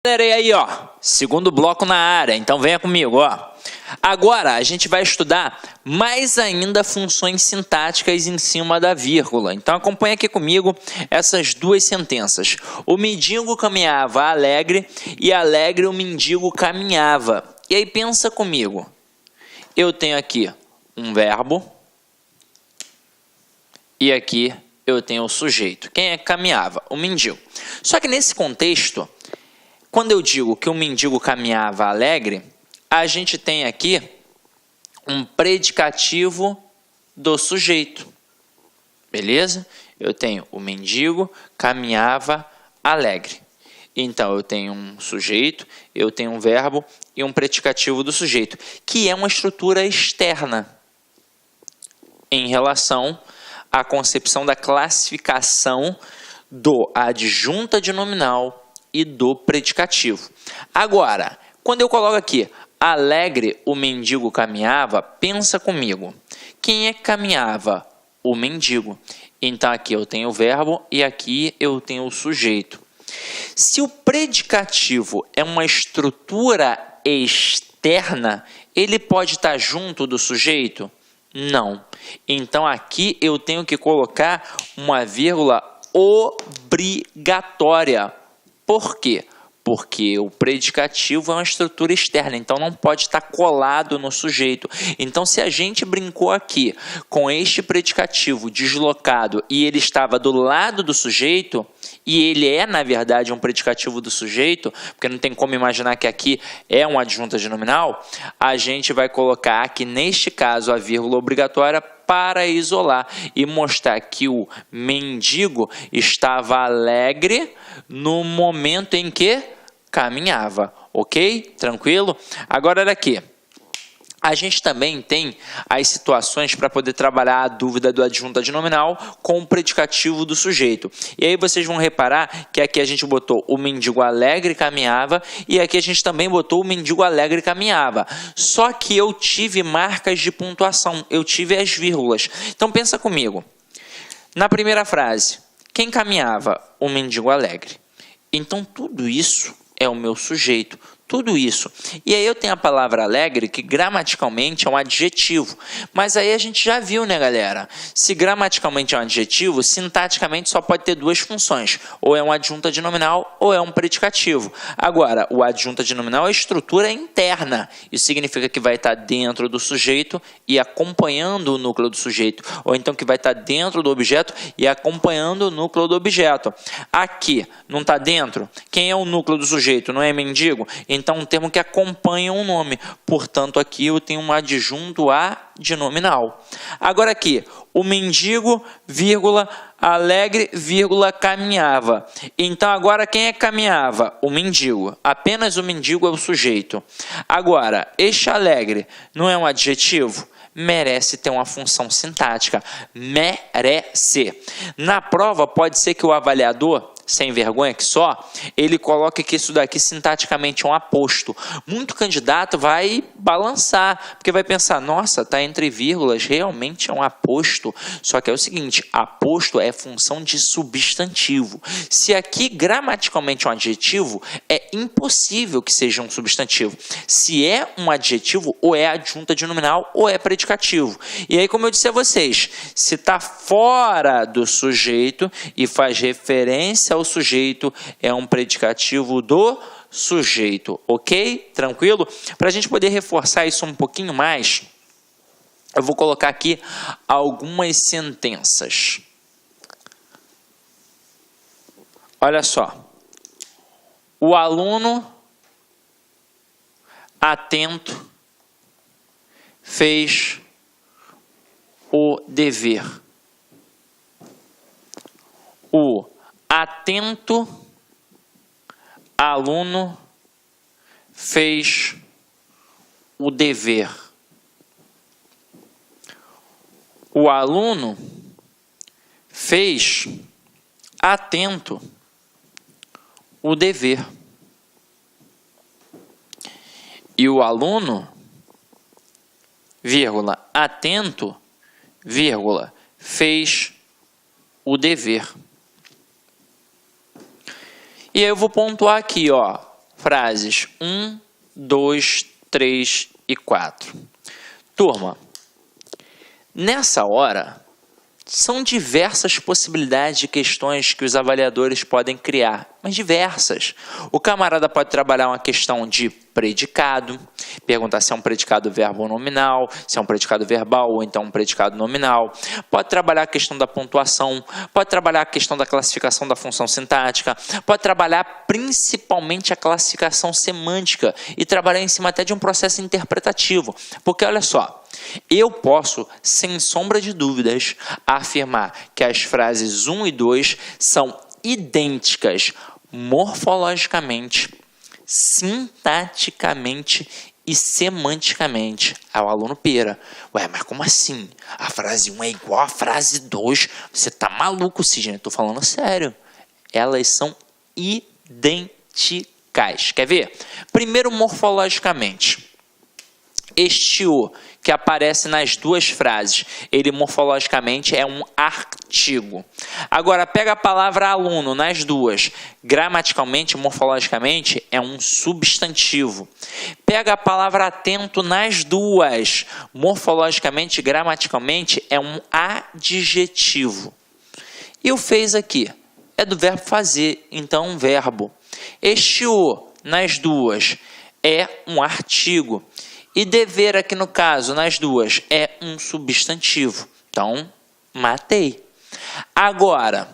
Galera, e aí, ó, segundo bloco na área, então venha comigo, ó. Agora a gente vai estudar mais ainda funções sintáticas em cima da vírgula. Então acompanha aqui comigo essas duas sentenças. O mendigo caminhava alegre e alegre o mendigo caminhava. E aí pensa comigo, eu tenho aqui um verbo e aqui eu tenho o sujeito. Quem é que caminhava? O mendigo. Só que nesse contexto, quando eu digo que o mendigo caminhava alegre, a gente tem aqui um predicativo do sujeito. Beleza? Eu tenho o mendigo caminhava alegre. Então, eu tenho um sujeito, eu tenho um verbo e um predicativo do sujeito, que é uma estrutura externa em relação à concepção da classificação do adjunta de nominal e do predicativo. Agora, quando eu coloco aqui, alegre o mendigo caminhava, pensa comigo. Quem é que caminhava? O mendigo. Então, aqui eu tenho o verbo e aqui eu tenho o sujeito. Se o predicativo é uma estrutura externa, ele pode estar junto do sujeito? Não. Então, aqui eu tenho que colocar uma vírgula obrigatória. Por quê? Porque o predicativo é uma estrutura externa, então não pode estar colado no sujeito. Então, se a gente brincou aqui com este predicativo deslocado e ele estava do lado do sujeito, e ele é, na verdade, um predicativo do sujeito, porque não tem como imaginar que aqui é uma adjunta de nominal, a gente vai colocar aqui, neste caso, a vírgula obrigatória para isolar e mostrar que o mendigo estava alegre no momento em que caminhava, ok? Tranquilo? Agora, olha aqui. A gente também tem as situações para poder trabalhar a dúvida do adjunta de nominal com o predicativo do sujeito. E aí vocês vão reparar que aqui a gente botou o mendigo alegre caminhava e aqui a gente também botou o mendigo alegre caminhava. Só que eu tive marcas de pontuação, eu tive as vírgulas. Então pensa comigo. Na primeira frase, quem caminhava? O mendigo alegre. Então tudo isso é o meu sujeito. Tudo isso. E aí eu tenho a palavra alegre, que gramaticalmente é um adjetivo. Mas aí a gente já viu, né, galera? Se gramaticalmente é um adjetivo, sintaticamente só pode ter duas funções. Ou é um adjunta de nominal, ou é um predicativo. Agora, o adjunta de nominal é estrutura interna. Isso significa que vai estar dentro do sujeito e acompanhando o núcleo do sujeito. Ou então que vai estar dentro do objeto e acompanhando o núcleo do objeto. Aqui, não está dentro? Quem é o núcleo do sujeito? Não é mendigo? Então, um termo que acompanha um nome. Portanto, aqui eu tenho um adjunto a de nominal. Agora aqui, o mendigo, vírgula, alegre, vírgula, caminhava. Então, agora quem é que caminhava? O mendigo. Apenas o mendigo é o sujeito. Agora, este alegre não é um adjetivo? Merece ter uma função sintática. Merece. Na prova, pode ser que o avaliador, sem vergonha que só, ele coloca que isso daqui sintaticamente é um aposto. Muito candidato vai balançar, porque vai pensar, nossa, está entre vírgulas, realmente é um aposto. Só que é o seguinte, aposto é função de substantivo. Se aqui gramaticalmente é um adjetivo, é impossível que seja um substantivo. Se é um adjetivo, ou é adjunta de nominal, ou é predicativo. E aí, como eu disse a vocês, se está fora do sujeito e faz referência ao sujeito, é um predicativo do sujeito, ok? Tranquilo? Para a gente poder reforçar isso um pouquinho mais, eu vou colocar aqui algumas sentenças. Olha só. O aluno atento fez o dever. O atento aluno fez o dever. O aluno fez atento o dever. E o aluno, vírgula, atento, vírgula, fez o dever. E aí eu vou pontuar aqui, ó, frases 1, 2, 3 e 4. Turma, nessa hora, são diversas possibilidades de questões que os avaliadores podem criar, mas diversas. O camarada pode trabalhar uma questão de predicado, perguntar se é um predicado verbo ou nominal, se é um predicado verbal ou então um predicado nominal. Pode trabalhar a questão da pontuação, pode trabalhar a questão da classificação da função sintática, pode trabalhar principalmente a classificação semântica e trabalhar em cima até de um processo interpretativo. Porque olha só, eu posso, sem sombra de dúvidas, afirmar que as frases 1 e 2 são idênticas morfologicamente, sintaticamente e semanticamente ao aluno Pera. Ué, mas como assim? A frase 1 é igual à frase 2? Você tá maluco, Sidney? Eu tô falando sério. Elas são idênticas. Quer ver? Primeiro, morfologicamente. Este O que aparece nas duas frases, ele morfologicamente é um artigo. Agora, pega a palavra aluno nas duas, gramaticalmente, morfologicamente, é um substantivo. Pega a palavra atento nas duas, morfologicamente, gramaticalmente, é um adjetivo. E o fez aqui é do verbo fazer, então um verbo. Este O nas duas é um artigo. E dever aqui no caso, nas duas, é um substantivo. Então, matei. Agora,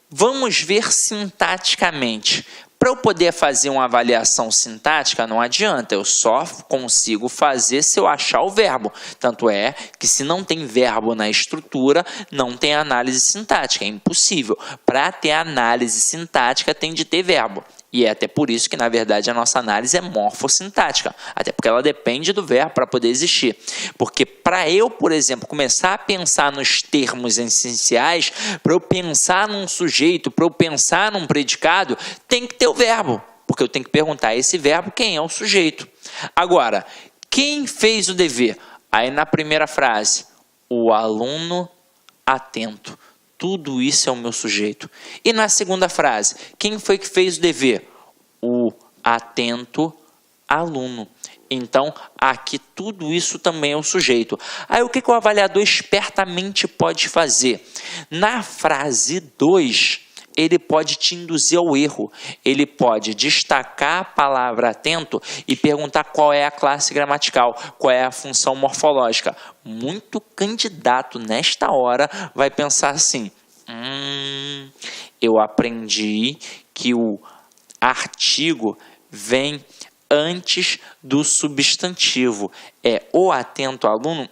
vamos ver sintaticamente. Para eu poder fazer uma avaliação sintática, não adianta, eu só consigo fazer se eu achar o verbo. Tanto é que se não tem verbo na estrutura, não tem análise sintática, é impossível. Para ter análise sintática, tem de ter verbo. E é até por isso que, na verdade, a nossa análise é morfossintática, até porque ela depende do verbo para poder existir. Porque para eu, por exemplo, começar a pensar nos termos essenciais, para eu pensar num sujeito, para eu pensar num predicado, tem que ter o verbo, porque eu tenho que perguntar a esse verbo quem é o sujeito. Agora, quem fez o dever? Aí na primeira frase, o aluno atento. Tudo isso é o meu sujeito. E na segunda frase, quem foi que fez o dever? O atento aluno. Então, aqui tudo isso também é o sujeito. Aí o que o avaliador espertamente pode fazer? Na frase 2, ele pode te induzir ao erro. Ele pode destacar a palavra atento e perguntar qual é a classe gramatical, qual é a função morfológica. Muito candidato nesta hora vai pensar assim, eu aprendi que o artigo vem antes do substantivo. É o atento aluno?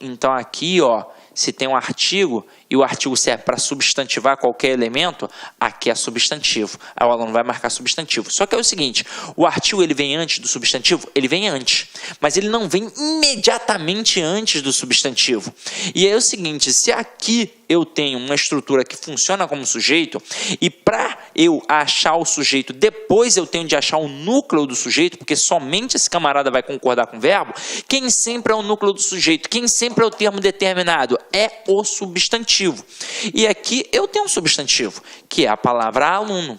Então aqui, ó, se tem um artigo e o artigo serve para substantivar qualquer elemento, aqui é substantivo. Aí o aluno vai marcar substantivo. Só que é o seguinte, o artigo ele vem antes do substantivo? Ele vem antes, mas ele não vem imediatamente antes do substantivo. E aí é o seguinte, se aqui eu tenho uma estrutura que funciona como sujeito, e para eu achar o sujeito, depois eu tenho de achar o núcleo do sujeito, porque somente esse camarada vai concordar com o verbo, quem sempre é o núcleo do sujeito? Quem sempre é o termo determinado? É o substantivo. E aqui eu tenho um substantivo, que é a palavra aluno.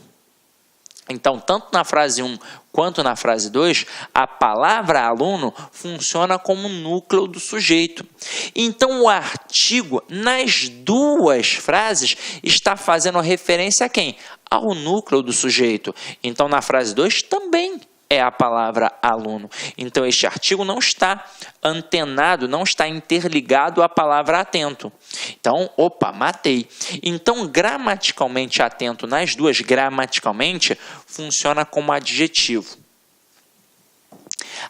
Então, tanto na frase 1 quanto na frase 2, a palavra aluno funciona como núcleo do sujeito. Então, o artigo, nas duas frases, está fazendo referência a quem? Ao núcleo do sujeito. Então, na frase 2 também é a palavra aluno. Então, este artigo não está antenado, não está interligado à palavra atento. Então, opa, matei. Então, gramaticalmente atento nas duas, gramaticalmente, funciona como adjetivo.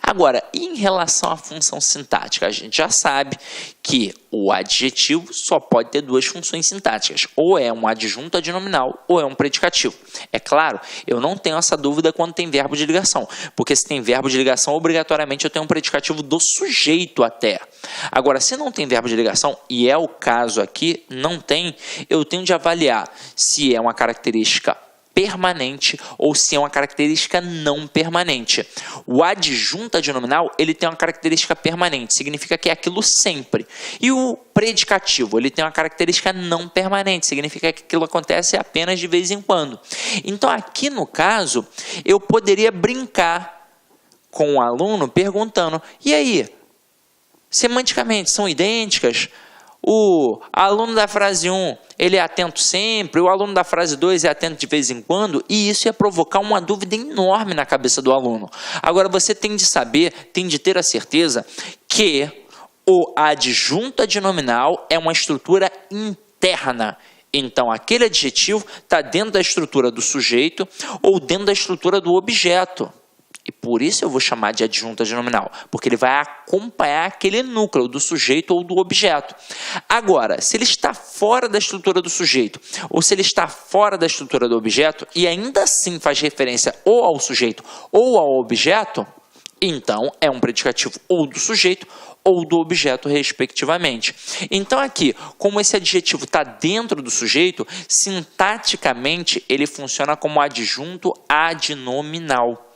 Agora, em relação à função sintática, a gente já sabe que o adjetivo só pode ter duas funções sintáticas, ou é um adjunto adnominal, ou é um predicativo. É claro, eu não tenho essa dúvida quando tem verbo de ligação, porque se tem verbo de ligação, obrigatoriamente eu tenho um predicativo do sujeito até. Agora, se não tem verbo de ligação, e é o caso aqui, não tem, eu tenho de avaliar se é uma característica permanente ou se é uma característica não permanente. O adjunto adnominal, ele tem uma característica permanente, significa que é aquilo sempre. E o predicativo, ele tem uma característica não permanente, significa que aquilo acontece apenas de vez em quando. Então, aqui no caso, eu poderia brincar com o aluno perguntando: e aí, semanticamente são idênticas? O aluno da frase 1, ele é atento sempre, o aluno da frase 2 é atento de vez em quando, e isso ia provocar uma dúvida enorme na cabeça do aluno. Agora, você tem de saber, tem de ter a certeza que o adjunto adnominal é uma estrutura interna. Então, aquele adjetivo está dentro da estrutura do sujeito ou dentro da estrutura do objeto. E por isso eu vou chamar de adjunto adnominal, porque ele vai acompanhar aquele núcleo do sujeito ou do objeto. Agora, se ele está fora da estrutura do sujeito, ou se ele está fora da estrutura do objeto, e ainda assim faz referência ou ao sujeito ou ao objeto, então é um predicativo ou do sujeito ou do objeto, respectivamente. Então aqui, como esse adjetivo está dentro do sujeito, sintaticamente ele funciona como adjunto adnominal.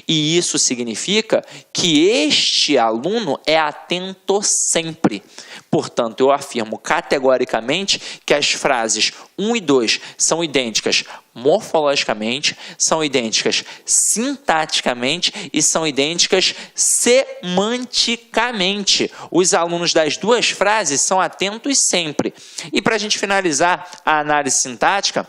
E isso significa que este aluno é atento sempre. Portanto, eu afirmo categoricamente que as frases 1 e 2 são idênticas morfologicamente, são idênticas sintaticamente e são idênticas semanticamente. Os alunos das duas frases são atentos sempre. E para a gente finalizar a análise sintática,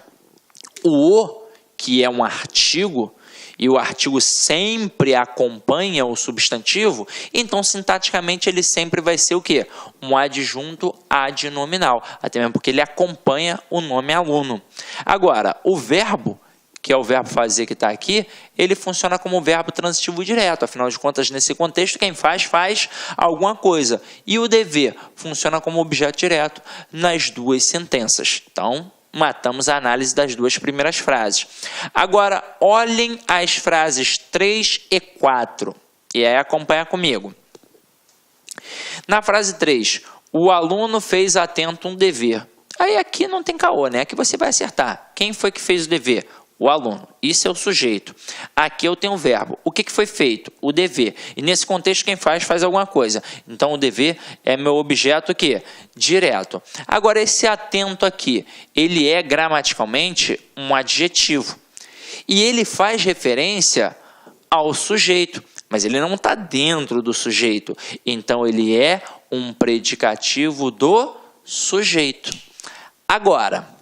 o que é um artigo, e o artigo sempre acompanha o substantivo, então sintaticamente ele sempre vai ser o quê? Um adjunto adnominal, até mesmo porque ele acompanha o nome aluno. Agora, o verbo, que é o verbo fazer que está aqui, ele funciona como verbo transitivo direto, afinal de contas, nesse contexto, quem faz alguma coisa. E o dever funciona como objeto direto nas duas sentenças. Então, matamos a análise das duas primeiras frases. Agora, olhem as frases 3 e 4. E aí acompanha comigo. Na frase 3, o aluno fez atento um dever. Aí aqui não tem caô, né? Aqui você vai acertar. Quem foi que fez o dever? O aluno. Isso é o sujeito. Aqui eu tenho o verbo. O que foi feito? O dever. E nesse contexto quem faz alguma coisa. Então o dever é meu objeto aqui, direto. Agora esse atento aqui, ele é gramaticalmente um adjetivo. E ele faz referência ao sujeito, mas ele não está dentro do sujeito. Então ele é um predicativo do sujeito. Agora,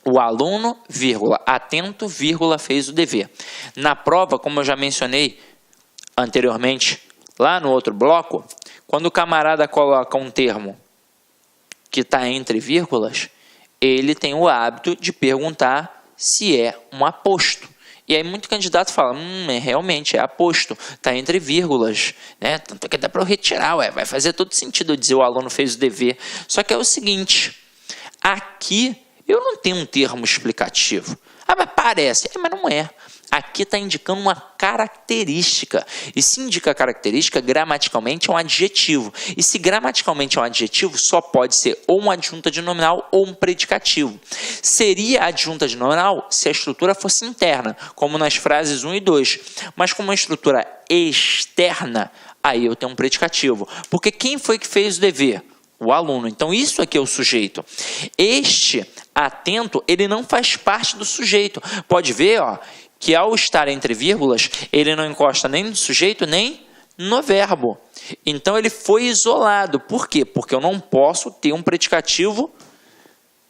o aluno, vírgula, atento, vírgula, fez o dever. Na prova, como eu já mencionei anteriormente, lá no outro bloco, quando o camarada coloca um termo que está entre vírgulas, ele tem o hábito de perguntar se é um aposto. E aí muito candidato fala, realmente é aposto, está entre vírgulas, né? Tanto que dá para eu retirar, vai fazer todo sentido eu dizer o aluno fez o dever. Só que é o seguinte, aqui eu não tenho um termo explicativo. Mas parece. Mas não é. Aqui está indicando uma característica. E se indica característica, gramaticalmente é um adjetivo. E se gramaticalmente é um adjetivo, só pode ser ou um adjunto adnominal ou um predicativo. Seria adjunto adnominal se a estrutura fosse interna, como nas frases 1 e 2. Mas como uma estrutura externa, aí eu tenho um predicativo. Porque quem foi que fez o dever? O aluno. Então, isso aqui é o sujeito. Este atento, ele não faz parte do sujeito. Pode ver, que ao estar entre vírgulas, ele não encosta nem no sujeito, nem no verbo. Então, ele foi isolado. Por quê? Porque eu não posso ter um predicativo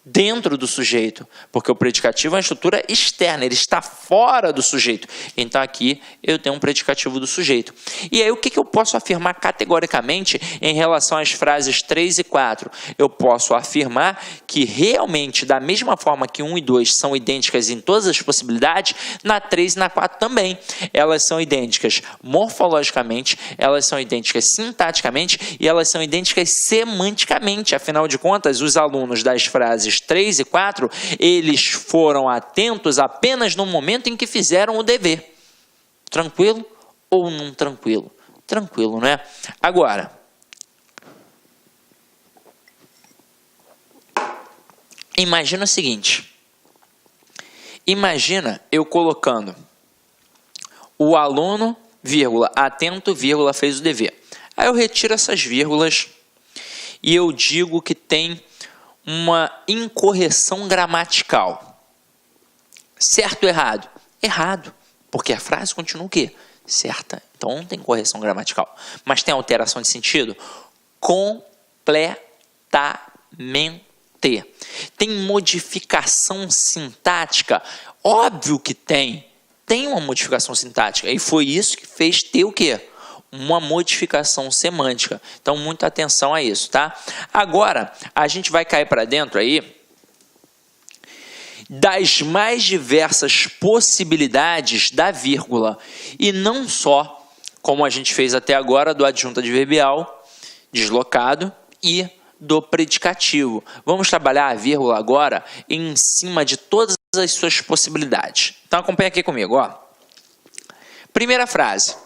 dentro do sujeito, porque o predicativo é uma estrutura externa, ele está fora do sujeito. Então aqui eu tenho um predicativo do sujeito. E aí o que eu posso afirmar categoricamente em relação às frases 3 e 4? Eu posso afirmar que realmente, da mesma forma que 1 e 2 são idênticas em todas as possibilidades, na 3 e na 4 também. Elas são idênticas morfologicamente, elas são idênticas sintaticamente e elas são idênticas semanticamente. Afinal de contas, os alunos das frases 3 e 4, eles foram atentos apenas no momento em que fizeram o dever. Tranquilo ou não tranquilo? Tranquilo, né? Agora, imagina o seguinte. Imagina eu colocando o aluno, vírgula, atento, vírgula, fez o dever. Aí eu retiro essas vírgulas e eu digo que tem uma incorreção gramatical. Certo ou errado? Errado, porque a frase continua o quê? Certa. Então não tem correção gramatical. Mas tem alteração de sentido? Completamente. Tem modificação sintática? Óbvio que tem. Tem uma modificação sintática. E foi isso que fez ter o quê? Uma modificação semântica. Então, muita atenção a isso, tá? Agora, a gente vai cair para dentro aí das mais diversas possibilidades da vírgula. E não só, como a gente fez até agora, do adjunto adverbial, deslocado e do predicativo. Vamos trabalhar a vírgula agora em cima de todas as suas possibilidades. Então, acompanha aqui comigo, ó. Primeira frase.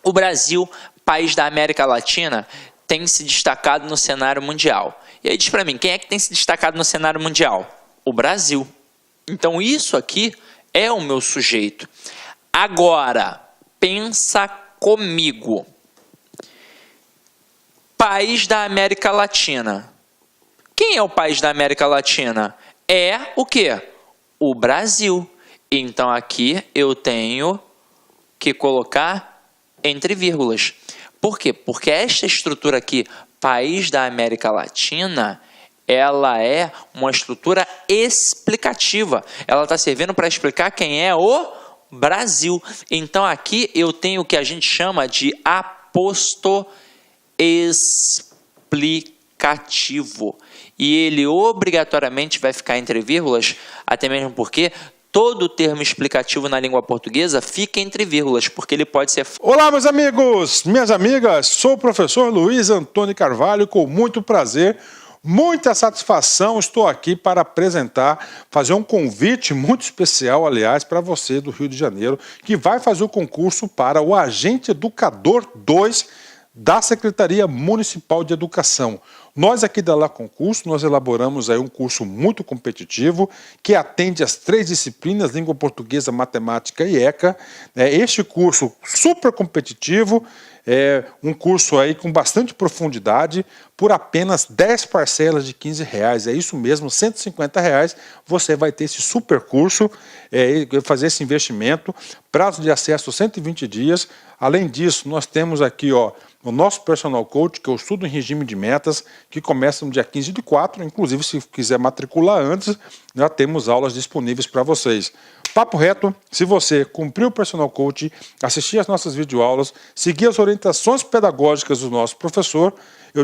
O Brasil, país da América Latina, tem se destacado no cenário mundial. E aí diz para mim, quem é que tem se destacado no cenário mundial? O Brasil. Então isso aqui é o meu sujeito. Agora, pensa comigo. País da América Latina. Quem é o país da América Latina? É o quê? O Brasil. Então aqui eu tenho que colocar entre vírgulas. Por quê? Porque esta estrutura aqui, país da América Latina, ela é uma estrutura explicativa. Ela está servindo para explicar quem é o Brasil. Então aqui eu tenho o que a gente chama de aposto explicativo. E ele obrigatoriamente vai ficar entre vírgulas, até mesmo porque todo termo explicativo na língua portuguesa fica entre vírgulas, porque ele pode ser... Olá, meus amigos, minhas amigas, sou o professor Luiz Antônio Carvalho, com muito prazer, muita satisfação, estou aqui para apresentar, fazer um convite muito especial, aliás, para você do Rio de Janeiro, que vai fazer o concurso para o Agente Educador 2 da Secretaria Municipal de Educação. Nós aqui da La Concurso, nós elaboramos aí um curso muito competitivo que atende às 3 disciplinas, língua portuguesa, matemática e ECA. Este curso super competitivo, é um curso aí com bastante profundidade, por apenas 10 parcelas de R$15. É isso mesmo, R$150 você vai ter esse super curso, fazer esse investimento, prazo de acesso 120 dias. Além disso, nós temos aqui, ó, o nosso personal coach, que eu estudo em regime de metas, que começa no dia 15/4, inclusive se quiser matricular antes, já temos aulas disponíveis para vocês. Papo reto, se você cumprir o personal coach, assistir às nossas videoaulas, seguir as orientações pedagógicas do nosso professor, eu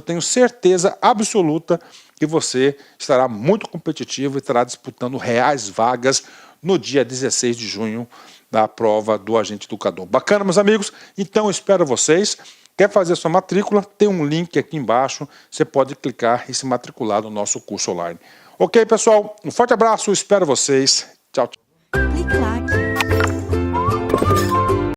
tenho certeza absoluta que você estará muito competitivo e estará disputando reais vagas no dia 16 de junho da prova do Agente Educador. Bacana, meus amigos? Então, eu espero vocês. Quer fazer sua matrícula? Tem um link aqui embaixo. Você pode clicar e se matricular no nosso curso online. Ok, pessoal? Um forte abraço. Espero vocês. Tchau, tchau.